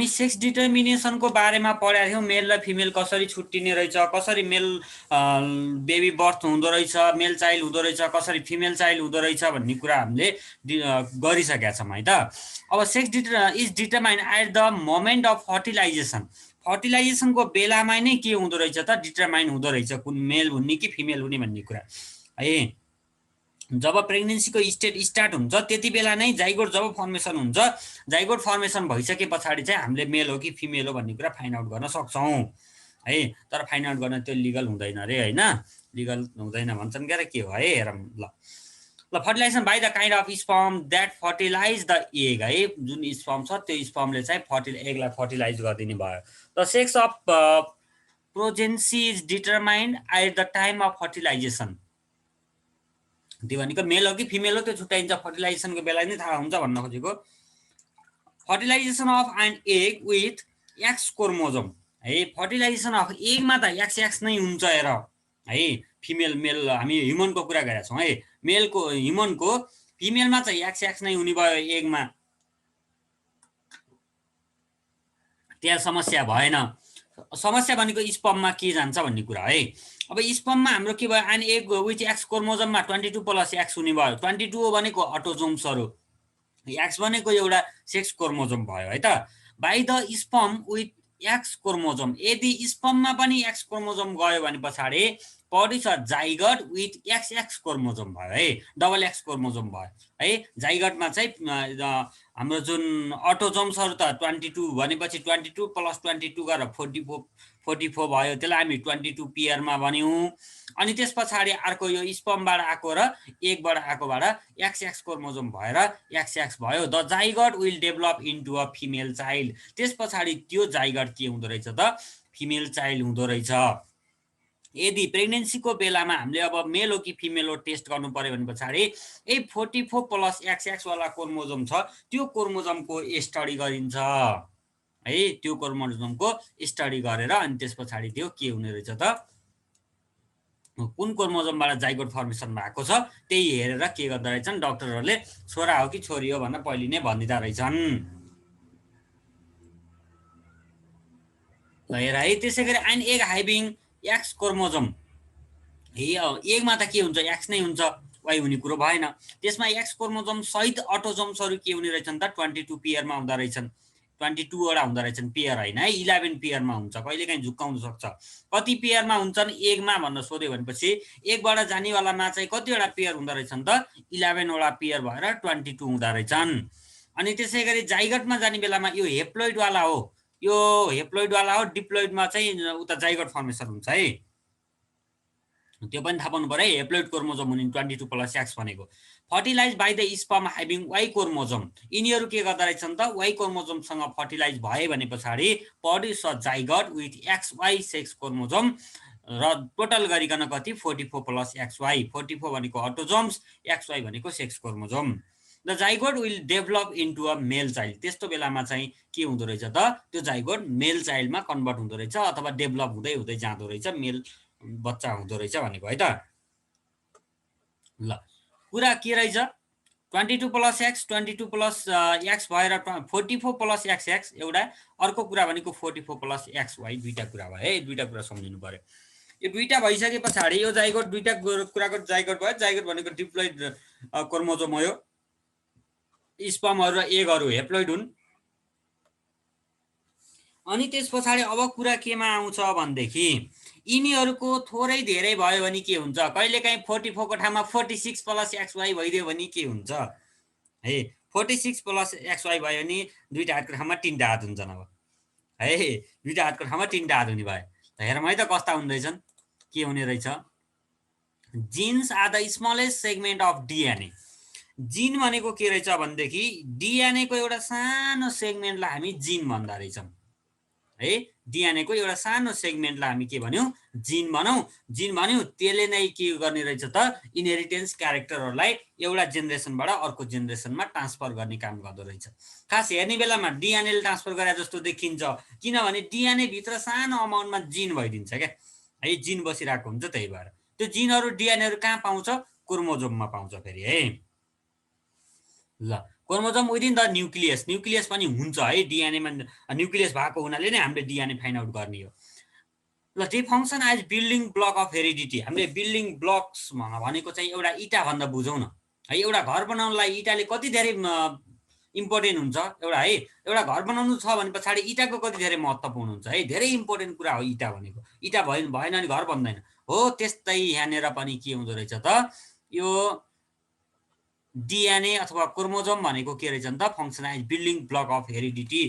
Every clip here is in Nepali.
हामी सेक्स डिटर्मिनेसनको बारेमा पढेका थियौँ, मेल र फिमेल कसरी छुट्टिने रहेछ, कसरी मेल बेबी बर्थ हुँदो रहेछ, मेल चाइल्ड हुँदो रहेछ, कसरी फिमेल चाइल्ड हुँदो रहेछ भन्ने कुरा हामीले गरिसकेका छौँ है त। अब sex is determine at the moment of fertilisation. फर्टिलाइजेसनको बेलामा नै के हुँदो रहेछ त, डिटर्माइन हुँदो रहेछ कुन मेल हुने कि फिमेल हुने भन्ने कुरा है। जब प्रेग्नेन्सीको स्टेट स्टार्ट हुन्छ त्यति बेला नै जाइगोट जब फर्मेसन हुन्छ, जाइगोट फर्मेसन भइसके पछाडि चाहिँ हामीले मेल हो कि फिमेल हो भन्ने कुरा फाइन्ड आउट गर्न सक्छौँ है। तर फाइन्ड आउट गर्न त्यो लिगल हुँदैन अरे होइन, लिगल हुँदैन भन्छन् क्या, के हो है हेरौँ ल। Fertilisation by the kind of sperm that fertilise the egg है, जुन स्पर्म छ त्यो स्पर्मले चाहिँ एगलाई फर्टिलाइज गरिदिने भयो। The sex of progeny is determined at the time of fertilisation. त्यो भनेको मेल हो कि फिमेल हो त्यो छुट्याइन्छ, फर्टिलाइजेसनको बेला नै थाहा हुन्छ भन्न खोजेको। Fertilisation of an egg with X chromosome है, फर्टिलाइजेसन अफ एगमा त एक्स नै हुन्छ हेर है। फिमेल मेल हामी ह्युमनको कुरा गरेका छौँ है, मेलको ह्युमनको, फिमेलमा चाहिँ एक्स नै हुने भयो एगमा, त्यहाँ समस्या भएन। समस्या भनेको स्पर्ममा के जान्छ भन्ने कुरा है। अब स्पर्ममा हाम्रो के भयो, एन एग विथ एक्स क्रोमोजोममा 22 + एक्स हुने भयो। 22 हो भनेको अटोजोम्सहरू, एक्स भनेको एउटा सेक्स क्रोमोजोम भयो है त। By the sperm with X chromosome, यदि स्पर्ममा पनि एक्स क्रोमोजोम गयो भने पछाडि पढिछ जाइगट विथ एक्स क्रोमोजोम भयो है, डबल एक्स क्रोमोजोम भयो है। जाइगटमा चाहिँ हाम्रो जुन अटोजोम्सहरू त 22 भनेपछि 22 + 22 गरेर 44 भयो, त्यसलाई हामी 22 पेयरमा भन्यौँ। अनि त्यस पछाडि अर्को यो स्पर्मबाट आएको र एगबाट आएकोबाट एक्स क्रोमोजोम भएर एक्स भयो। The जाइगट will develop into a female child, त्यस पछाडि त्यो जाइगट के हुँदो रहेछ त, फिमेल चाइल्ड हुँदो रहेछ। यदि प्रेग्नेन्सीको बेलामा हामीले अब मेल हो कि फिमेल हो टेस्ट गर्नु पर्यो भने पछाडि 44 + एक्स वाला क्रोमोजोम छ त्यो क्रोमोजोमको स्टडी गरिन्छ है, त्यो क्रोमोजोमको स्टडी गरेर अनि त्यस पछाडि त्यो के हुने रहेछ त, कुन क्रोमोजोमबाट जाइगोट फर्मेसन भएको छ त्यही हेरेर के गर्दा रहेछन् डाक्टरहरूले, छोरा हो कि छोरी हो भनेर पहिले नै भनिदिँदा रहेछन् ल हेर है। त्यसै गरी एन एग हाइभिङ एक्स क्रोमोजोम है, एगमा त के हुन्छ एक्स नै हुन्छ, वाइ हुने कुरो भएन। त्यसमा एक्स क्रोमोजोम सहित अटोजोम्सहरू के हुने रहेछन् त, 22 पेयरमा हुँदो रहेछन्, 22 वटा हुँदो रहेछन्, पेयर होइन है, 11 पेयरमा हुन्छ, कहिलेकाहीँ झुक्काउन सक्छ। कति पेयरमा हुन्छन् एगमा भनेर सोध्यो भनेपछि एगबाट जानेवालामा चाहिँ कतिवटा पेयर हुँदो रहेछन् त, 11 वटा पेयर भएर 22 हुँदो रहेछन्। अनि त्यसै गरी जाइगटमा जाने बेलामा यो हेप्लोइडवाला हो, यो हेप्लोइडवाला हो, डिप्लोइडमा चाहिँ उता जाइगट फर्मेसन हुन्छ है, त्यो पनि थाहा पाउनु पर्यो है। हेप्लोइड क्रोमोजोम हुने 22 + एक्स भनेको fertilise by the sperm having Y chromosome, यिनीहरू के गर्दा रहेछन् त, वाइ क्रोमोजोमसँग फर्टिलाइज भए भने पछाडि पढिस zygote with X Y sex chromosome र टोटल गरिकन कति 44 + एक्स वाइ, 44 भनेको अटोजोम्स, एक्स वाइ भनेको sex chromosome. The zygote will develop into a male child, त्यस्तो बेलामा चाहिँ के हुँदो रहेछ त, त्यो जाइगोट मेल चाइल्डमा कन्भर्ट हुँदो रहेछ अथवा डेभलप हुँदै हुँदै जाँदो रहेछ, मेल बच्चा हुँदो रहेछ भनेको है त। ल कुरा के रहेछ, 22 + एक्स 22 + एक्स भएर 44 + एक्स एउटा, अर्को कुरा भनेको 44 + एक्स वाइ, दुईटा कुरा भयो है, दुईटा कुरा सम्झिनु पर्यो। यो दुईटा भइसके पछाडि यो जाइगोट दुईटा कुराको जाइगोट भयो, जाइगोट भनेको डिप्लोइड क्रोमोजोम हो, यो स्पर्महरू र एगहरू हेप्लोइड हुन्। अनि त्यस पछाडि अब कुरा केमा आउँछ भनेदेखि यिनीहरूको थोरै धेरै भयो भने के हुन्छ, कहिलेकाहीँ 44 को ठाउँमा 46 + एक्स वाइ भइदियो भने के हुन्छ है, 46 + एक्स वाइ भयो भने दुईटा हातको ठाउँमा तीनटा हात हुन्छन् अब है, दुईटा हातको ठाउँमा तीनटा हात हुने भयो। हेरौँ है त कस्ता हुँदैछन्, के हुने रहेछ। Genes are the smallest segment of DNA, gene भनेको के रहेछ भनेदेखि डिएनए को एउटा सानो सेगमेन्टलाई हामी जिन भन्दा रहेछौँ है, डिएनए को एउटा सानो सेगमेन्टलाई हामी के भन्यौँ, जिन भनौँ। जिन भन्यौँ त्यसले नै के गर्ने रहेछ त, इनहेरिटेन्स क्यारेक्टरहरूलाई एउटा जेनेरेसनबाट अर्को जेनेरेसनमा ट्रान्सफर गर्ने काम गर्दो रहेछ। खास हेर्ने बेलामा डिएनएले ट्रान्सफर गरे जस्तो देखिन्छ, किनभने डिएनए भित्र सानो अमाउन्टमा जिन भइदिन्छ क्या है, जिन बसिरहेको हुन्छ, त्यही भएर त्यो जिनहरू डिएनएहरू कहाँ पाउँछ, क्रोमोजोममा पाउँछ फेरि है। ल क्रोमोजोम विदिन द न्युक्लियस पनि हुन्छ है, डिएनएमा न्युक्लियस भएको हुनाले नै हामीले डिएनए फाइन्ड आउट गर्ने हो। ल they function as building block of heredity. हामीले बिल्डिङ ब्लक्स भनेको चाहिँ एउटा इँटा भन्दा बुझौँ न है। एउटा घर बनाउनलाई इँटाले कति धेरै इम्पोर्टेन्ट हुन्छ एउटा है। एउटा घर बनाउनु छ भने पछाडि इँटाको कति धेरै महत्त्वपूर्ण हुन्छ है। धेरै इम्पोर्टेन्ट कुरा हो इँटा भनेको। इँटा भएन भने घर बन्दैन हो। त्यस्तै यहाँनिर पनि के हुँदो रहेछ त, यो डिएनए अथवा क्रोमोजोम भनेको के रहेछ नि त, function as building block of heredity.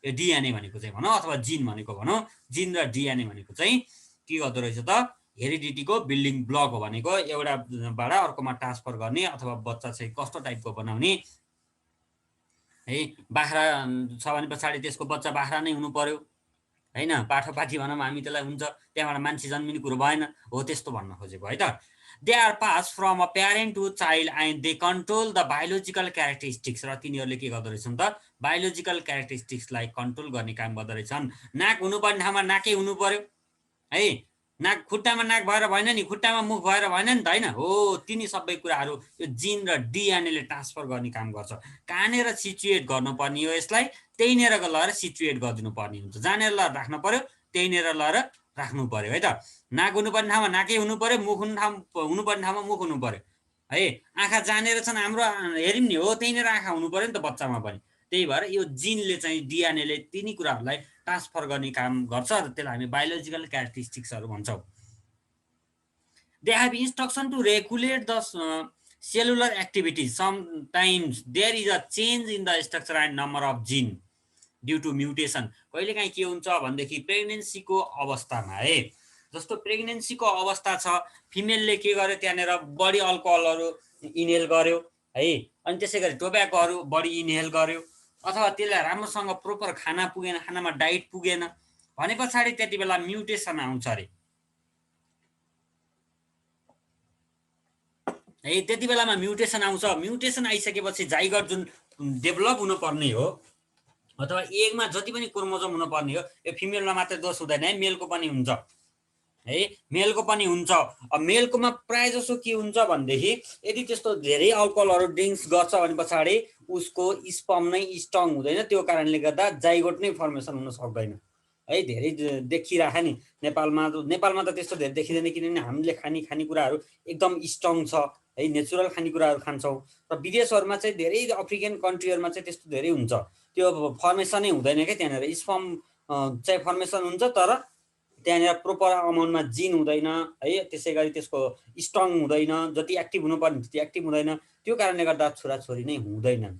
DNA भनेको चाहिँ भनौँ अथवा जिन भनेको भनौँ, जिन र डिएनए भनेको चाहिँ के गर्दो रहेछ त, हेरिडिटीको बिल्डिङ ब्लक हो भनेको। एउटाबाट अर्कोमा ट्रान्सफर गर्ने अथवा बच्चा चाहिँ कस्तो टाइपको बनाउने है। बाख्रा छ भने पछाडि त्यसको बच्चा बाख्रा नै हुनु पर्यो होइन। पाठोपाठी भनौँ हामी त्यसलाई, हुन्छ त्यहाँबाट मान्छे जन्मिने कुरो भएन हो, त्यस्तो भन्न खोजेको है त। They are pass from a parent to child and they control the biological characteristics. र तिनीहरूले के गर्दो रहेछन् त, बायोलोजिकल क्यारेक्टरिस्टिक्सलाई कन्ट्रोल गर्ने काम गर्दो रहेछन्। नाक हुनुपर्ने ठाउँमा नाकै हुनु पर्यो है। नाक खुट्टामा नाक भएर भएन नि, खुट्टामा मुख भएर भएन नि त होइन हो। तिनी सबै कुराहरू यो जिन र डिएनएले ट्रान्सफर गर्ने काम गर्छ। कहाँनिर सिचुएट गर्नुपर्ने हो यसलाई, त्यहीँनिर लगेर सिचुएट गरिदिनु पर्ने हुन्छ। जहाँनिर लगेर राख्नु पर्यो त्यहीँनिर लगेर राख्नु पर्यो है त। नाक हुनुपर्ने ठाउँमा नाकै हुनु पर्यो, मुख हुनुपर्ने ठाउँमा मुख हुनु पर्यो है। आँखा जहाँनिर छन् हाम्रो हेऱ्यौँ नि हो, त्यहीँनिर आँखा हुनु पर्यो नि त बच्चामा पनि। त्यही भएर यो जिनले चाहिँ डिएनएले तिनी कुराहरूलाई ट्रान्सफर गर्ने काम गर्छ र त्यसलाई हामी बायोलोजिकल क्यारेक्टरिस्टिक्सहरू भन्छौँ। They have instruction to regulate the cellular activity. Sometimes there is a change in the structure and number of gene due to mutation. कहिलेकाहीँ के हुन्छ भनेदेखि प्रेग्नेन्सीको अवस्थामा है, जस्तो प्रेग्नेन्सीको अवस्था छ, फिमेलले के गर्यो त्यहाँनिर बढी अल्कोहलहरू इनहेल गर्यो है, अनि त्यसै गरी टोब्याकोहरू बढी इनहेल गर्यो, अथवा त्यसलाई राम्रोसँग प्रोपर खाना पुगेन, खानामा डाइट पुगेन भने पछाडि त्यति बेला म्युटेसन आउँछ अरे है। त्यति बेलामा म्युटेसन आउँछ। म्युटेसन आइसकेपछि जाइगट जुन डेभलप हुनुपर्ने हो अथवा एगमा जति पनि क्रोमोजोम हुनुपर्ने हो, यो फिमेलमा मात्रै दोष हुँदैन है, मेलको पनि हुन्छ है। मेलको पनि हुन्छ। अब मेलकोमा प्राय जसो के हुन्छ भनेदेखि यदि त्यस्तो धेरै अल्कोहलहरू ड्रिङ्क्स गर्छ भने पछाडि उसको स्पर्म नै स्ट्रङ हुँदैन, त्यो कारणले गर्दा जाइगोट नै फर्मेसन हुन सक्दैन है। धेरै देखिराख नि नेपालमा त त्यस्तो धेरै देखिँदैन, किनभने हामीले खानेकुराहरू एकदम स्ट्रङ छ है, नेचुरल खानेकुराहरू खान्छौँ। र विदेशहरूमा चाहिँ धेरै अफ्रिकन कन्ट्रीहरूमा चाहिँ त्यस्तो धेरै हुन्छ, त्यो फर्मेसनै हुँदैन क्या। त्यहाँनिर स्पर्म चाहिँ फर्मेसन हुन्छ तर त्यहाँनिर प्रोपर अमाउन्टमा जिन हुँदैन है। त्यसै गरी त्यसको स्ट्रङ हुँदैन, जति एक्टिभ हुनुपर्ने त्यति एक्टिभ हुँदैन, त्यो कारणले गर्दा छोराछोरी नै हुँदैनन्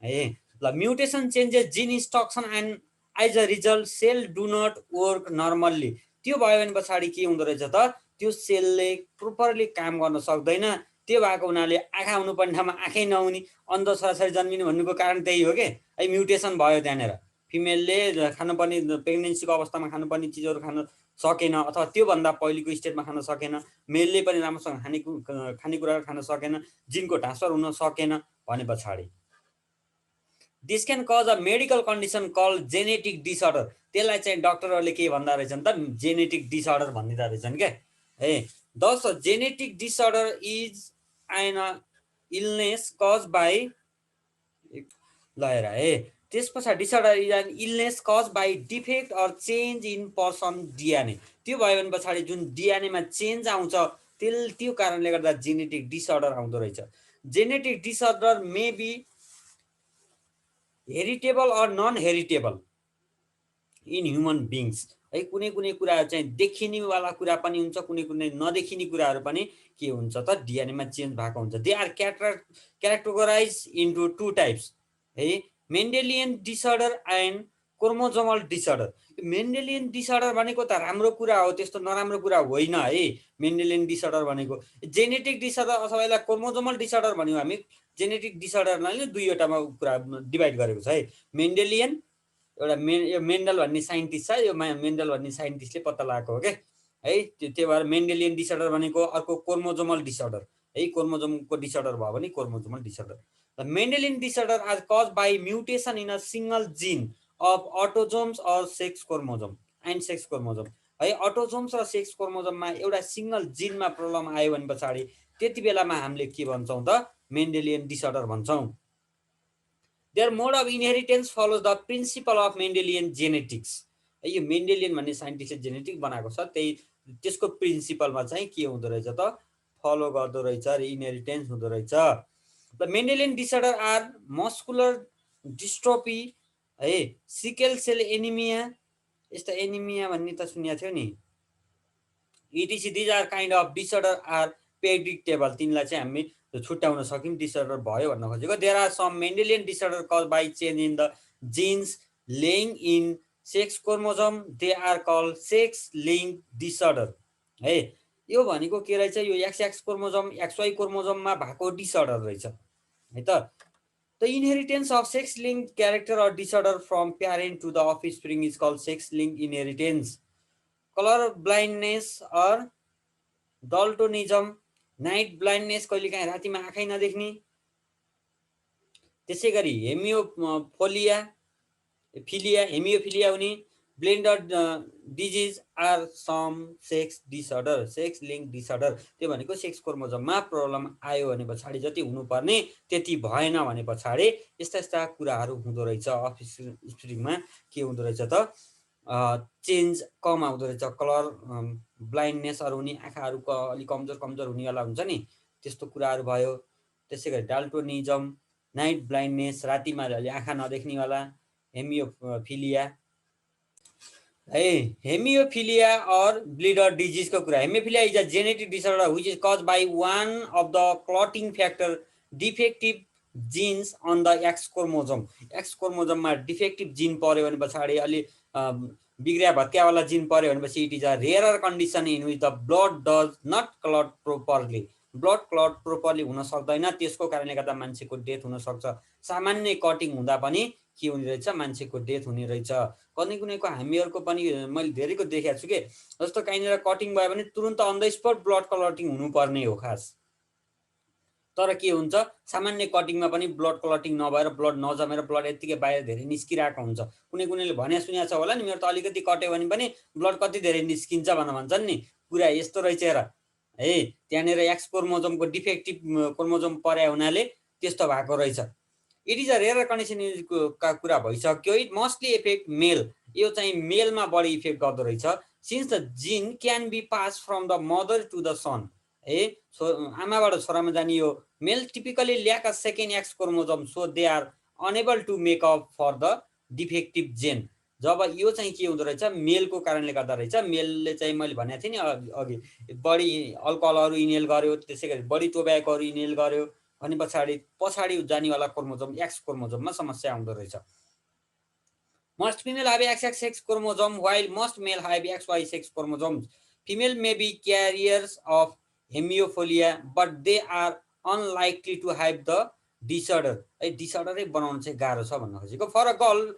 है। ल mutation changes gene instruction and as a result cell do not work normally. त्यो भयो भने पछाडि के हुँदो रहेछ त, त्यो सेलले प्रोपरली काम गर्न सक्दैन। त्यो भएको हुनाले आँखा हुनुपर्ने ठाउँमा आँखै नहुने, अन्ध छोराछोरी जन्मिने भन्नुको कारण त्यही हो कि है। म्युटेसन भयो त्यहाँनिर, फिमेलले खानुपर्ने प्रेग्नेन्सीको अवस्थामा खानुपर्ने चिजहरू खान सकेन, अथवा त्योभन्दा पहिलेको स्टेजमा खान सकेन। मेलले पनि राम्रोसँग खानेकुराहरू खान सकेन, जिनको ट्रान्सफर हुन सकेन भने पछाडि this can cause a medical condition call genetic disorder. त्यसलाई चाहिँ डक्टरहरूले के भन्दा रहेछन् त, जेनेटिक डिसअर्डर भनिदिँदा रहेछन् क्या है। This genetic disorder is an illness cause by ल हेर है, त्यस पछाडि disorder is an illness cause by defect or change in person DNA. त्यो भयो भने पछाडि जुन डिएनएमा चेन्ज आउँछ त्यो कारणले गर्दा जेनेटिक डिसअर्डर आउँदो रहेछ। Genetic disorder may be heritable or non heritable in human beings है। कुनै कुनै कुराहरू चाहिँ देखिनेवाला कुरा पनि हुन्छ, कुनै कुनै नदेखिने कुराहरू पनि के हुन्छ त, डिएनएमा चेन्ज भएको हुन्छ। They are characterise into two types है, Mendelian disorder and chromosomal disorder. Mendelian disorder भनेको त राम्रो कुरा हो, त्यस्तो नराम्रो कुरा होइन है। मेन्डेलियन डिसअर्डर भनेको जेनेटिक डिसअर्डर अथवा यसलाई क्रोमोजोमल डिसअर्डर भन्यौँ हामी। जेनेटिक डिसअर्डरलाई नै दुईवटामा कुरा डिभाइड गरेको छ है। मेन्डेलियन एउटा यो मेन्डल भन्ने साइन्टिस्ट छ, यो मेन्डल भन्ने साइन्टिस्टले पत्ता लगाएको हो क्या है। त्यो भएर मेन्डेलियन डिसअर्डर भनेको अर्को क्रोमोजोमल डिसअर्डर है। क्रोमोजोमको डिसअर्डर भयो भने chromosomal disorder. The Mendelian disorder are cause by mutation in a single gene of autosomes or sex chromosome and sex chromosome है। अटोजोम्स र सेक्स क्रोमोजोममा एउटा सिंगल जिनमा प्रब्लम आयो भने पछाडि त्यति बेलामा हामीले के भन्छौँ त, मेन्डेलियन डिसअर्डर भन्छौँ। Their mode of inheritance follows the principle of Mendelian genetics. यो मेन्डेलियन भन्ने साइन्टिस्टले जेनेटिक बनाएको छ, त्यही त्यसको प्रिन्सिपलमा चाहिँ के हुँदो रहेछ त फलो गर्दो रहेछ, इनहेरिटेन्स हुँदो रहेछ। The Mendelian disorder are muscular dystrophy है, सिकल सेल एनिमिया, यस्ता एनिमिया भन्ने त सुनेको थियो नि, etc these are kind of disorder are predictable, तिनलाई चाहिँ हामी छुट्याउन सक्यौँ डिसअर्डर भयो भन्न खोजेको। There are some Mendelian disorder cause by change in the genes lying in sex chromosome, they are call sex link disorder है। यो भनेको के रहेछ, यो XX क्रोमोजोम XY क्रोमोजोममा भएको डिसअर्डर रहेछ है त। The inheritance of sex link character or disorder from parent to the offspring is called sex link inheritance. Colour blindness or daltonism, night blindness, कहिलेकाहीँ रातिमा आँखै नदेख्ने। त्यसै गरी हेमियोफिलिया हुने, bleeder disease are some sex disorder, sex link disorder. त्यो भनेको सेक्स क्रोमोजोममा प्रब्लम आयो भने पछाडि जति हुनुपर्ने त्यति भएन भने पछाडि यस्ता यस्ता कुराहरू हुँदो रहेछ। अफस्प्रिङमा के हुँदो रहेछ त चेन्ज कम आउँदो रहेछ, कलर ब्लाइन्डनेसहरू हुने, आँखाहरू अलिक कमजोर हुनेवाला हुन्छ नि, त्यस्तो कुराहरू भयो। त्यसै गरी डाल्टोनिजम, नाइट ब्लाइन्डनेस, रातिमा अलि आँखा नदेख्नेवाला, हेमियोफिलिया है। हेमियोफिलिया अर ब्लिडर डिजिजको कुरा, haemophilia is a genetic disorder which is cause by one of the clotting factor defective genes on the X chromosome. X क्रोमोजोममा डिफेक्टिभ जिन पऱ्यो भने पछाडि अलि बिग्रिया भत्क्यावाला जिन पऱ्यो भनेपछि it is a rare condition in which the blood does not clot properly, blood clot properly हुन सक्दैन, त्यसको कारणले गर्दा मान्छेको डेथ हुनसक्छ। सामान्य कटिङ हुँदा पनि के हुने रहेछ, मान्छेको डेथ हुने रहेछ। कुनैको हामीहरूको पनि मैले धेरैको देखेको छु कि जस्तो कहीँनिर कटिङ भयो भने तुरुन्त on the spot blood clotting हुनुपर्ने हो खास, तर के हुन्छ सामान्य कटिङमा पनि ब्लड क्लटिङ नभएर ब्लड नजमेर ब्लड यत्तिकै बाहिर धेरै निस्किरहेको हुन्छ। कुनैले भने सुनेको छ होला नि, मेरो त अलिकति कट्यो भने पनि ब्लड कति धेरै निस्किन्छ भनेर भन्छन् नि, कुरा यस्तो रहेछ हेर है। त्यहाँनिर एक्स क्रोमोजोमको डिफेक्टिभ क्रोमोजोम पर्या हुनाले त्यस्तो भएको रहेछ। इट इज अ रेयर कन्डिसनको कुरा भइसक्यो। इट मस्टली इफेक्ट मेल, यो चाहिँ मेलमा बढी इफेक्ट गर्दो रहेछ। Since the gene can be pass from the mother to the son है, आमाबाट छोरामा जाने यो male typically lack a second X chromosome, so they are unable to make up for the defective gene. जब यो चाहिँ के हुँदो रहेछ, मेलको कारणले गर्दा रहेछ। मेलले चाहिँ मैले भनेको थिएँ नि अघि, बढी अल्कोहलहरू इनेल गर्यो, त्यसै गरी बढी टोब्याकोहरू इनेल गर्यो भने पछाडि जानेवाला क्रोमोजोम एक्स क्रोमोजोममा समस्या आउँदो रहेछ। Most female have XX sex chromosome while most male have XY sex chromosomes. Female may be carriers of hemophilia, but they are unlikely to have the disorder. Disorder बनाउन चाहिँ गाह्रो छ भन्न खोजेको। For a girl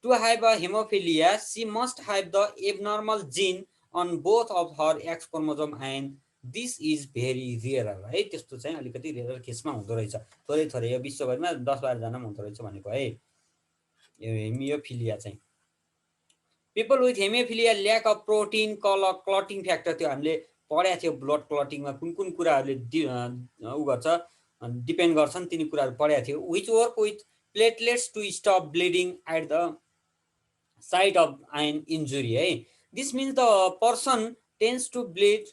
to have a hemophilia, she must have the abnormal gene on both of her X chromosome, and this is very rare है। त्यस्तो चाहिँ अलिकति रेयर केसमा हुँदो रहेछ, थोरै थोरै, यो विश्वभरिमा 10-12 जनामा हुँदो रहेछ भनेको है हेमियोफिलिया चाहिँ। People with haemophilia lack of protein clotting factor, त्यो हामीले पढाएको थियो ब्लड क्लटिङमा कुन कुराहरूले उ गर्छ, डिपेन्ड गर्छन्, तिनी कुराहरू पढाएको थियो। Which work with platelets to stop bleeding at the site of an injury है। This means the person tends to bleed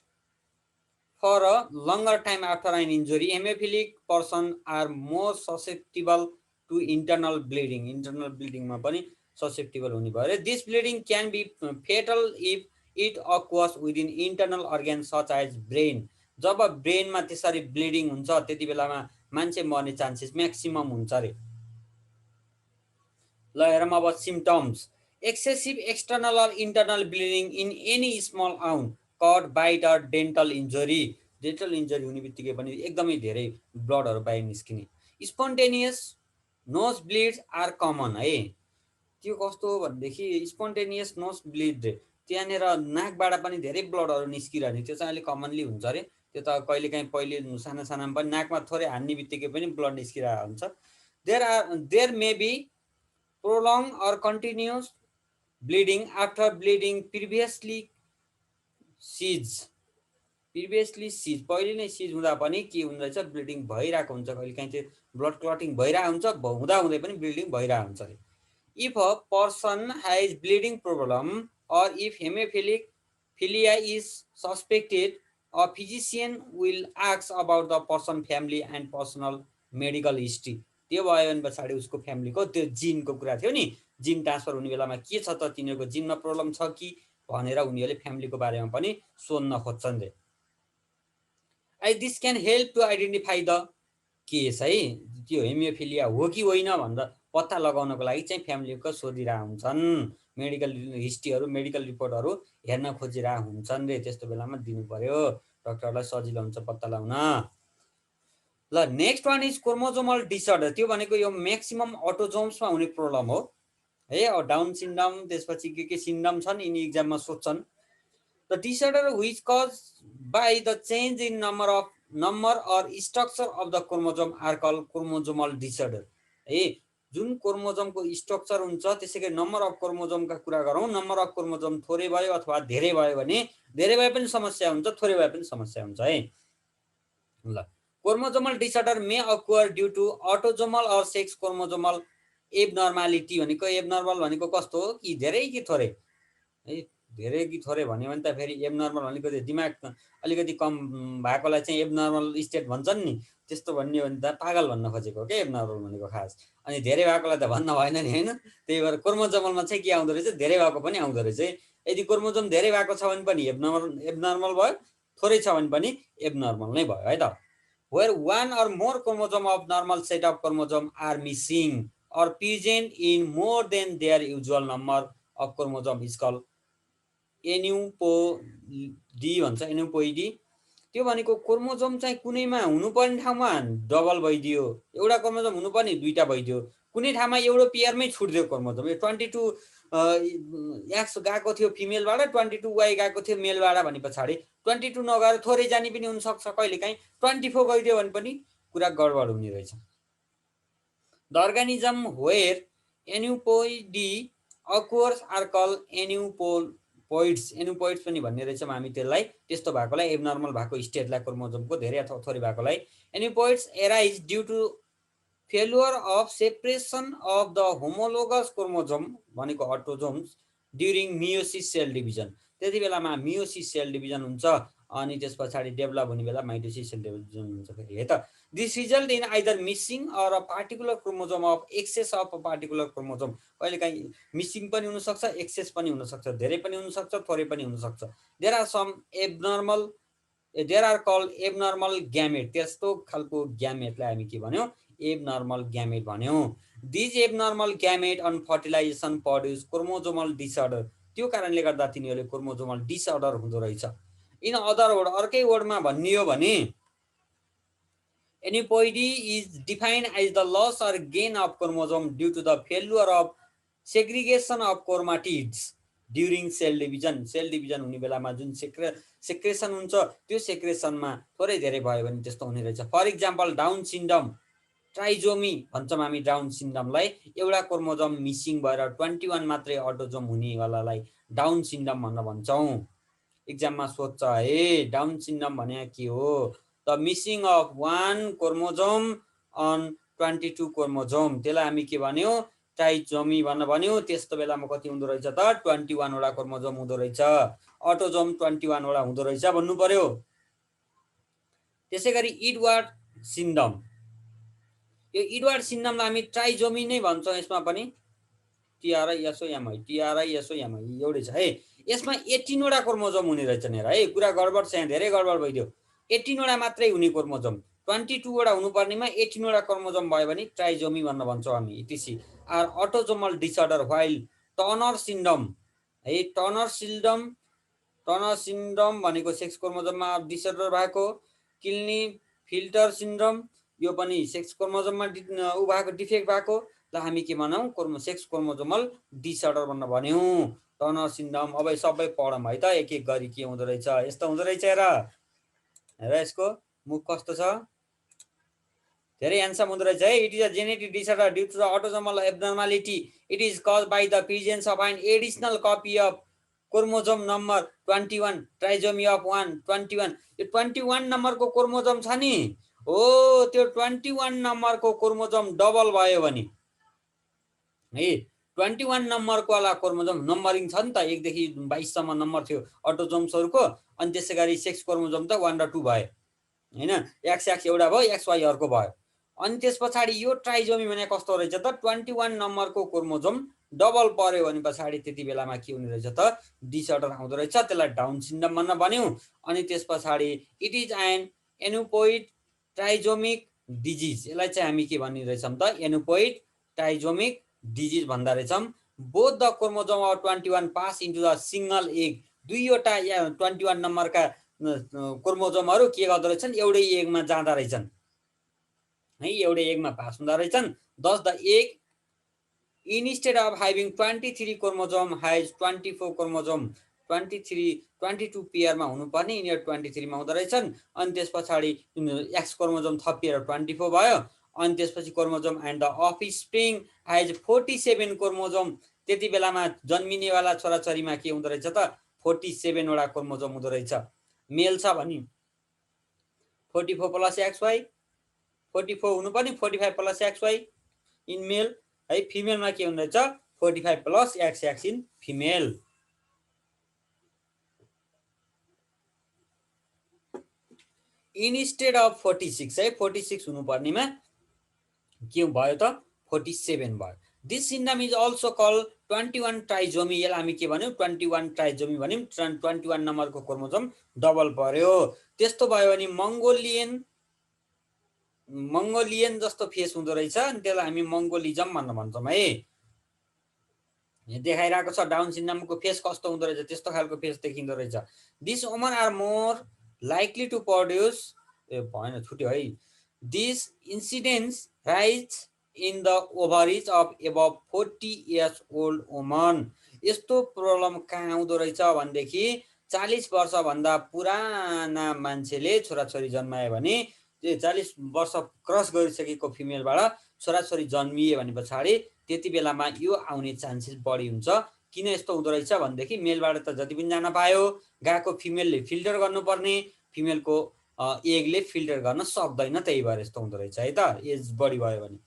for a longer time after an injury. Haemophilic person are more susceptible to internal bleeding, internal ब्लिडिङमा पनि ससेप्टेबल हुने भयो। This bleeding can be fatal if it occurs within internal organ such as brain. जब ब्रेनमा त्यसरी ब्लिडिङ हुन्छ त्यति बेलामा मान्छे मर्ने चान्सेस म्याक्सिमम हुन्छ अरे। ल हेरौँ अब symptoms. Excessive external or internal bleeding in any small wound, cut, bite or dental injury. Dental injury हुने बित्तिकै पनि एकदमै धेरै ब्लडहरू बाहिर निस्किने। Spontaneous nose bleeds are common है। त्यो कस्तो भनेदेखि स्पोन्टेनियस नोज ब्लिड, त्यहाँनिर नाकबाट पनि धेरै ब्लडहरू निस्किरहने, त्यो चाहिँ अलिक कमनली हुन्छ अरे। त्यो त कहिलेकाहीँ पहिले सानामा पनि नाकमा थोरै हान्ने बित्तिकै पनि ब्लड निस्किरहेको हुन्छ। There may be prolonged or continuous bleeding after bleeding previously ceased previously cease पहिले नै सिज हुँदा पनि के हुँदो रहेछ ब्लिडिङ भइरहेको हुन्छ कहिलेकाहीँ चाहिँ ब्लड क्लटिङ भइरहेको हुन्छ हुँदा हुँदै पनि ब्लिडिङ भइरहेको हुन्छ अरे if a person has bleeding problem or if hemophilia is suspected, a physician will ask about the person family and personal medical history. त्यो भयो भने पछाडि उसको फ्यामिलीको त्यो जिनको कुरा थियो नि जिन ट्रान्सफर हुने बेलामा के छ त तिनीहरूको जिनमा प्रब्लम छ कि भनेर उनीहरूले फ्यामिलीको बारेमा पनि सोध्न खोज्छन् रे I this can help to identify the case है त्यो हेमियोफिलिया हो कि होइन भनेर पत्ता लगाउनको लागि चाहिँ फ्यामिलीको सोधिरहेको हुन्छन् मेडिकल हिस्ट्रीहरू मेडिकल रिपोर्टहरू हेर्न खोजिरहेको हुन्छन् रे त्यस्तो बेलामा दिनु पर्यो डक्टरलाई सजिलो हुन्छ पत्ता लगाउन ल next one is chromosomal disorder त्यो भनेको यो म्याक्सिमम अटोजोम्समा हुने प्रब्लम हो है डाउन सिन्ड्रोम त्यसपछि के सिन्ड्रोम छन् यिनी इक्जाममा सोध्छन् the disorder which cause by the change in number or structure of the chromosome are call chromosomal disorder है जुन क्रोमोजोमको स्ट्रक्चर हुन्छ त्यसै गरी नम्बर अफ क्रोमोजोमका कुरा गरौँ नम्बर अफ क्रोमोजोम थोरै भयो अथवा धेरै भयो भने धेरै भए पनि समस्या हुन्छ थोरै भए पनि समस्या हुन्छ है ल chromosomal disorder may occur due to autosomal or sex chromosomal abnormality भनेको एबनर्मल भनेको कस्तो हो कि धेरै कि थोरै है धेरै कि थोरै भन्यो भने त फेरि एबनर्मल भनेको दिमाग अलिकति कम भएकोलाई चाहिँ एबनर्मल स्टेट भन्छन् नि त्यस्तो भन्यो भने त पागल भन्न खोजेको के एबनर्मल भनेको खास अनि धेरै भएकोलाई त भन्न भएन नि होइन त्यही भएर क्रोमोजोमलमा चाहिँ के आउँदो रहेछ धेरै भएको पनि आउँदो रहेछ यदि क्रोमोजोम धेरै भएको छ भने पनि एबनर्मल भयो थोरै छ भने पनि एबनर्मल नै भयो है त where one or more chromosome of normal set of chromosome are missing or present in more than their usual number of chromosome is called एन्युपोडी भन्छ एन्युपोइडी त्यो भनेको क्रोमोजोम चाहिँ कुनैमा हुनुपर्ने ठाउँमा डबल भइदियो एउटा क्रोमोजोम हुनुपर्ने दुईटा भइदियो कुनै ठाउँमा एउटा पेयरमै छुट्दियो क्रोमोजोम यो 22 एक्स गएको थियो फिमेलबाट 22 वाइ गएको थियो मेलबाट भने पछाडि 22 नगएर थोरै जाने पनि हुनसक्छ कहिलेकाहीँ 24 गइदियो भने पनि कुरा गडबड हुने रहेछ the organism where aneuploidy occurs are call aneuploids पनि भन्ने रहेछौँ हामी त्यसलाई त्यस्तो भएकोलाई एबनर्मल भएको स्टेटलाई क्रोमोजोमको धेरै अथवा थोरै भएकोलाई aneuploids arise due to failure of separation of the homologous chromosome भनेको autosomes during meiosis cell division त्यति बेलामा मियोसिस सेल डिभिजन हुन्छ अनि त्यस पछाडि डेभलप हुने बेला माइटोसिस सेल डिभिजन हुन्छ फेरि है त this result in either missing or a particular chromosome of excess of a particular chromosome कहिलेकाहीँ मिसिङ पनि हुनसक्छ एक्सेस पनि हुनसक्छ धेरै पनि हुनसक्छ थोरै पनि हुनसक्छ there are some abnormal there are called abnormal gamete त्यस्तो खालको ग्यामेटलाई हामी के भन्यौँ एबनर्मल ग्यामेट भन्यौँ these abnormal gamete on fertilisation produce chromosomal disorder त्यो कारणले गर्दा तिनीहरूले क्रोमोजोमल डिसअर्डर हुँदो रहेछ इन अदर वर्ड अर्कै वर्डमा भन्ने हो भने aneuploidy is defined as the loss or gain of chromosome due to the failure of segregation of chromatids during cell division हुने बेलामा जुन सेक्रेसन हुन्छ त्यो सेक्रेसनमा थोरै धेरै भयो भने त्यस्तो हुने रहेछ for example Down syndrome trisomy भन्छौँ हामी डाउन सिन्ड्रोमलाई एउटा क्रोमोजोम मिसिङ भएर 21 मात्रै अटोजोम हुनेवालालाई डाउन सिन्ड्रोम भनेर भन्छौँ इक्जाममा सोध्छ है डाउन सिन्ड्रोम भने के हो the missing of 1 chromosome on 22 chromosome त्यसलाई हामी के भन्यौँ ट्राइजोमी भनेर भन्यौँ त्यस्तो बेलामा कति हुँदो रहेछ त 21 वटा क्रोमोजोम हुँदो रहेछ अटोजोम 21 वटा हुँदो रहेछ भन्नु पर्यो त्यसै गरी इडवर्ड सिन्ड्रोम यो इडवर्ड सिन्ड्रोमलाई हामी ट्राइजोमी नै भन्छौँ यसमा पनि टिआरआइएसओएमआई एउटै छ है यसमा 18 वटा क्रोमोजोम हुने रहेछ नि है कुरा गडबड छ यहाँ धेरै गडबड भइदियो 18 वटा मात्रै हुने क्रोमोजोम 22 वटा हुनुपर्नेमा 18 वटा क्रोमोजोम भयो भने ट्राइजोमी भनेर भन्छौँ हामी etc are autosomal disorder while Turner syndrome है टर्नर सिन्ड्रोम भनेको सेक्स क्रोमोजोममा डिसअर्डर भएको किल्नी फिल्टर सिन्ड्रोम यो पनि सेक्स क्रोमोजोममा उ भएको डिफेक्ट भएको ल हामी के भनौँ सेक्स क्रोमोजोमल डिसअर्डर भनेर भन्यौँ टर्नर सिन्ड्रोम अब सबै पढौँ है त एक एक गरी के हुँदो रहेछ यस्तो हुँदो रहेछ हेर यसको मुख कस्तो छ धेरै ह्यान्डसम हुँदो रहेछ है it is a genetic disorder due to the autosomal abnormality it is cause by the presence of an additional copy of chromosome number 21 trisomy of 1 21 यो 21 नम्बरको क्रोमोजोम छ नि हो त्यो 21 नम्बरको क्रोमोजोम डबल भयो भने है 21 नम्बरको वाला क्रोमोजोम नम्बरिङ छ नि त 1 देखि 22 सम्म नम्बर थियो अटोजोम्सहरुको अनि त्यसैगरी सेक्स क्रोमोजोम त 1 र 2 भयो हैन एक्स एक्स एउटा भयो एक्स वाई अर्को भयो अनि त्यसपछि यो ट्राइजोमी भने कस्तो रहेछ त 21 नम्बरको क्रोमोजोम डबल पर्यो भने पछाडी त्यति बेलामा के हुने रहेछ त डिसअर्डर आउँदो रहेछ त्यसलाई डाउन सिन्ड्रोम भन्न भन्यौ अनि त्यसपछि it is an एनुपोइड trisomic disease यसलाई चाहिँ हामी के भन्ने रहेछौं त एनुपोइड ट्राइजोमिक डिजिज भन्दा रहेछौं both the chromosome of 21 pass into the single egg दुईवटा 21 नम्बरका क्रोमोजोमहरु के गर्दो रहेछन् एउटै एगमा जाँदा रहेछन् है एउटै एगमा पास हुँदा रहेछन् thus the egg instead of having 23 chromosome has 24 chromosome 22 पेयरमा हुनुपर्ने यिनीहरु 23 मा हुँदा रहेछन् अनि त्यसपछि एक्स क्रोमोजोम थपिएर 24 भयो अनि त्यसपछि chromosome and the offspring has 47 chromosome त्यति बेलामा जन्मिनेवाला छोराछोरीमा के हुँदो रहेछ त 47 वटा क्रोमोजोम हुँदो रहेछ मेल छ भनी 44 प्लस XY 44 हुनुपर्ने 45 प्लस XY इन मेल है फिमेलमा के हुँदो रहेछ 45 plus XX in female instead of 46 है 46 हुनुपर्नेमा के भयो त 47 भयो this syndrome is also call 21 trisomy यसलाई हामी के भन्यौ 21 ट्राइजोमी भन्यौ 21 नम्बरको क्रोमोजोम डबल पर्यो त्यस्तो भयो भने मंगोलियन जस्तो फेस हुँदो रहेछ अनि त्यसलाई हामी मंगोलिजम भन्न भन्छौं है देखाइराको छ डाउन सिन्ड्रोमको फेस कस्तो हुँदो रहेछ त्यस्तो खालको फेस देखिँदो रहेछ this woman are more likely to produce भएन छुट्यो है this incidence rise in the ovaries of above 40 years old woman यस्तो प्रब्लम कहाँ आउँदो रहेछ भन्देखि 40 वर्ष भन्दा पुराना मान्छेले छोराछोरी जन्माए भने 40 वर्ष क्रस गरिसकेको फिमेलबाट छोराछोरी जन्मिए भने पछाडी त्यति बेलामा यो आउने चान्सेस बढी हुन्छ किन यस्तो हुँदो रहेछ भन्देखि मेलबाट त जति पनि जान पायो गाको फिमेलले फिल्टर गर्नुपर्ने फिमेलको एगले फिल्टर गर्न सक्दैन त्यही भएर यस्तो हुँदो रहेछ है त एज बढी भयो भने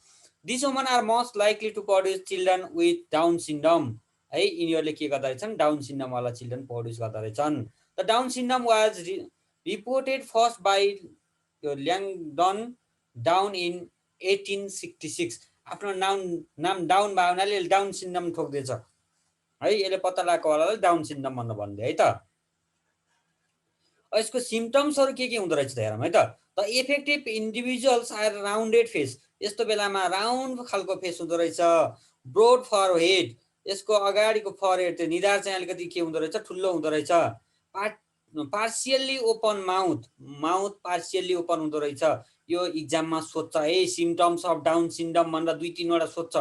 this woman are most likely to produce children with Down syndrome है यिनीहरूले के गर्दा रहेछन् डाउन सिन्ड्रोम वाला चिल्ड्रन प्रोड्युस गर्दा रहेछन् the Down syndrome was reported first by Langdon Down in 1866 आफ्नो नाम डाउन भयो हुनाले डाउन सिन्ड्रोम ठोक्दैछ है यसले पत्ता लगाएको वालालाई डाउन सिन्ड्रोम भन्न भन्दै है त यसको सिम्पटम्सहरु के हुँदो रहेछ त हेरौँ है त the effective individuals are rounded face यस्तो बेलामा राउन्ड खालको फेस हुँदो रहेछ ब्रोड फरहेड यसको अगाडिको फरहेड त्यो निधार चाहिँ अलिकति के हुँदो रहेछ ठुलो हुँदो रहेछ partially open mouth partially open हुँदो रहेछ यो एक्जाममा सोध्छ है सिम्पटम्स अफ डाउन सिन्ड्रोम भनेर 2-3 वटा सोध्छ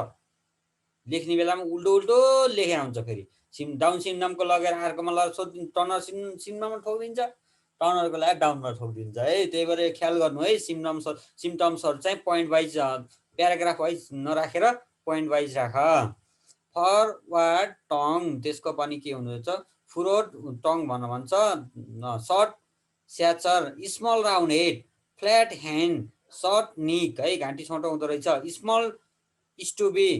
लेख्ने बेलामा उल्टो लेखे हुन्छ फेरि डाउन सिन्ड्रोमको लगेर अर्कोमा लगेर सोधिन्छ टर्नर सिन्ड्रोममा ठोकिदिन्छ टर्नरको लागि डाउनमा ठोकिदिन्छ है त्यही भएर ख्याल गर्नु है सिम्पटम्सहरु चाहिँ पोइन्ट वाइज प्याराग्राफ वाइज नराखेर पोइन्ट वाइज राख फरवर्ड टङ त्यसको पनि के हुँदो रहेछ फुरोड टङ भन्न भन्छ short stature small round head flat hand short neck है घाँटी छोटो हुँदो रहेछ small stubby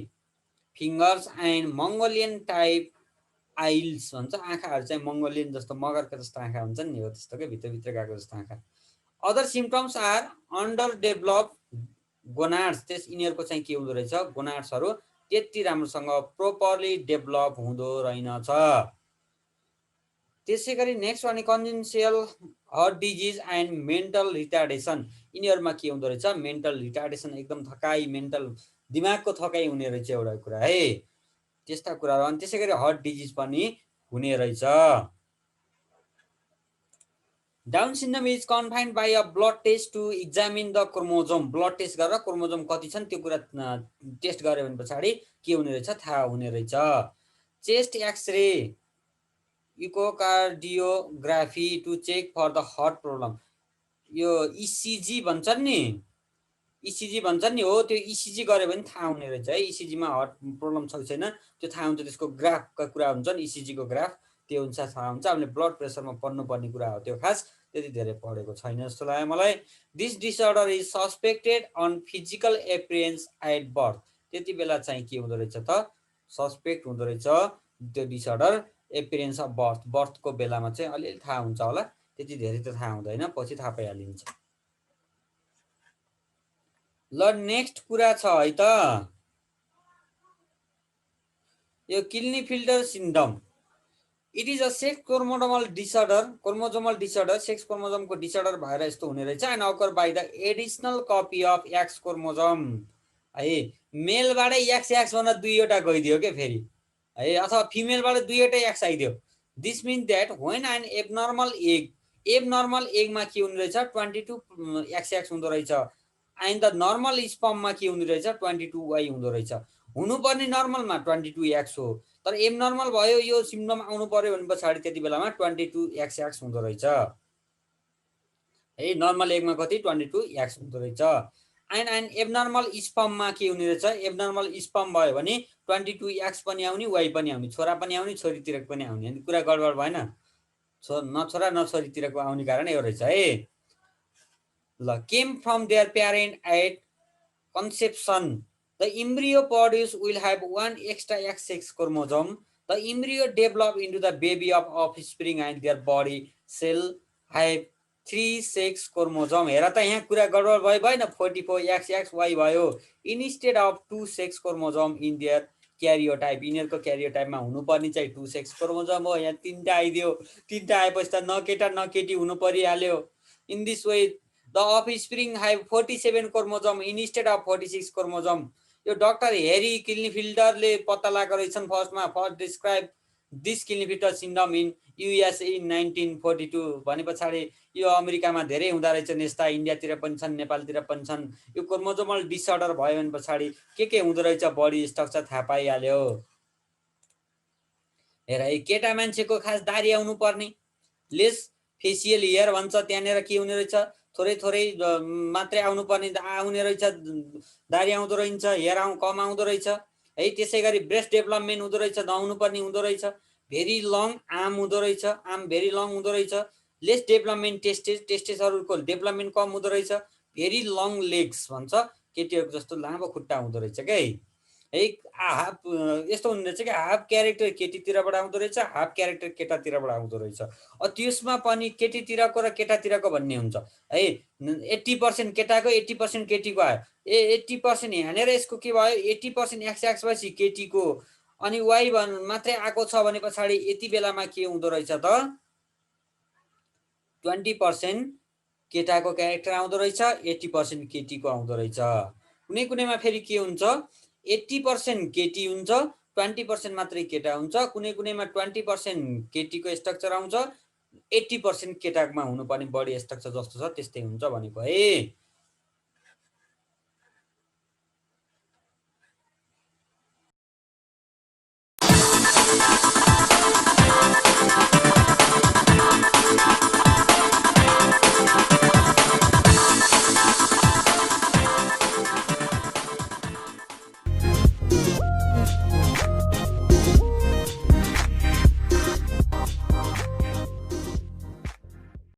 fingers and Mongolian type eyes भन्छ आँखाहरु चाहिँ मंगोलियन जस्तो मगरको जस्तो आँखा हुन्छन् नि हो त्यस्तोकै भित्र गएको जस्तो आँखा other symptoms are under develop gonads त्यस यिनीहरुको चाहिँ के हुँदो रहेछ गोनाड्सहरु त्यति राम्रोसँग प्रोपरली डेभलप हुँदो रहेनछ त्यसैगरी next one congenital heart disease and mental retardation यिनीहरुमा के हुँदो रहेछ मेन्टल रिटार्डेसन एकदम थकाइ मेन्टल दिमागको थकाइ हुने रहेछ एउटा कुरा है त्यस्ता कुराहरु अनि त्यसैगरी हार्ट डिजिज पनि हुने रहेछ down syndrome is confined by a blood test to examine the chromosome blood test गरेर क्रोमोजोम कति छन् त्यो कुरा टेस्ट गर्यो भने पछाडी के हुने रहेछ थाहा हुने रहेछ chest X-ray echocardiography to check for the heart problem यो इसिजी भन्छन् नि इसिजी भन्छन् नि हो त्यो इसिजी गर्यो भने थाहा हुने रहेछ है इसिजी मा हार्ट प्रब्लम छ कि छैन त्यो थाहा हुन्छ त्यसको ग्राफका कुरा हुन्छन् इसिजी को ग्राफ त्यो अनुसार थाहा हुन्छ। हामीले ब्लड प्रेसरमा पढ्नुपर्ने कुरा हो त्यो, खास त्यति धेरै पढेको छैन जस्तो लाग्यो मलाई। This disorder is suspected on physical appearance at birth. त्यति बेला चाहिँ के हुँदो रहेछ त, सस्पेक्ट हुँदो रहेछ त्यो डिसअर्डर एपियरेन्स अफ बर्थको बेलामा चाहिँ अलिअलि थाहा हुन्छ होला, त्यति धेरै त थाहा हुँदैन, पछि थाहा पाइहालिन्छ। ल नेक्स्ट कुरा छ है त, यो Klinefelter syndrome. It is a sex chromosomal disorder, sex क्रोमोसोमको डिसअर्डर भएर यस्तो हुने रहेछ। And occur by the additional copy of X chromosome है, मेलबाटै एक्स भनेर दुईवटा गइदियो के फेरि है, अथवा फिमेलबाट दुईवटै एक्स आइदियो। This mean that when an abnormal एगमा के हुने रहेछ 22 एक्स हुँदो रहेछ, एन्ड द नर्मल स्पर्ममा के हुँदो रहेछ 22 वाइ हुँदो रहेछ। हुनुपर्ने नर्मलमा 22 एक्स हो, तर एबनर्मल भयो, यो सिम्पटम आउनु पर्यो भने पछाडि त्यति बेलामा 22 एक्स हुँदो रहेछ है। नर्मल एगमा कति 22 एक्स हुँदो रहेछ। एन्ड एबनर्मल स्पर्ममा के हुने रहेछ, एबनर्मल स्पर्म भयो भने 22 एक्स पनि आउने, वाइ पनि आउने, छोरा पनि आउने, छोरीतिरको पनि आउने। अनि कुरा गडबड भएन, न छोरा न छोरीतिरको आउने कारण यो रहेछ है। ल came from their parent at conception, the embryo produce will have one extra X chromosome. The embryo develop into the baby of offspring and their body cell have 3 sex chromosome. हेर त यहाँ कुरा गडबड भयो भएन, 44 XXY भयो instead of 2 sex chromosome in their क्यारियोटाइप। यिनीहरूको क्यारियोटाइपमा हुनुपर्ने चाहिँ 2 सेक्स क्रोमोसोम हो, यहाँ 3टा आइदियो, 3टा आएपछि त न केटा न केटी हुनु परिहाल्यो। In this way the offspring have 47 chromosome instead of 46 chromosome। यो डाक्टर हेरी क्लिनीफिल्डरले पत्ता लगाएको रहेछन्। First describe this Klinefelter syndrome in USA in 1942 भने पछाडि यो अमेरिकामा धेरै हुँदो रहेछन्, यस्ता इन्डियातिर पनि छन्, नेपालतिर पनि छन्। यो क्रोमोसोमल डिसअर्डर भयो भने पछाडि के हुँदो रहेछ बडी स्ट्रक्चर थाहा पाइहाल्यो। हेर है, केटा मान्छेको खास दारी आउनु पर्ने, लेस फेसियल हेयर भन्छ, त्यहाँनिर के हुने रहेछ थोरै थोरै मात्रै आउनुपर्ने आउने रहेछ, दारी आउँदो रहेछ, हेयर कम आउँदो रहेछ है। त्यसै गरी ब्रेस्ट डेभलपमेन्ट हुँदो रहेछ, नहुनु पर्ने हुँदो रहेछ। भेरी लङ आर्म हुँदो रहेछ, आर्म भेरी लङ हुँदो रहेछ। लेस डेभलपमेन्ट टेस्टेसहरूको डेभलपमेन्ट कम हुँदो रहेछ। भेरी लङ लेग्स भन्छ, केटीहरूको जस्तो लामो खुट्टा हुँदो रहेछ क्या है। हाफ यस्तो हुँदो रहेछ कि हाफ क्यारेक्टर केटीतिरबाट आउँदो रहेछ, हाफ क्यारेक्टर केटातिरबाट आउँदो रहेछ। त्यसमा पनि केटीतिरको र केटातिरको भन्ने हुन्छ है। 80% केटाको 80% केटीको आयो, 80% यहाँनिर यसको के भयो 80% एक्स भएपछि केटीको, अनि वाइ मात्रै आएको छ भने पछाडि यति बेलामा के हुँदो रहेछ त 20% केटाको क्यारेक्टर आउँदो रहेछ, 80% केटीको आउँदो रहेछ। कुनै कुनैमा फेरि के हुन्छ 80% केटी हुन्छ, 20% मात्रै केटा हुन्छ। कुनै कुनैमा 20% केटीको स्ट्रक्चर आउँछ, 80% केटामा हुनुपर्ने बडी स्ट्रक्चर जस्तो छ त्यस्तै हुन्छ भनेको है।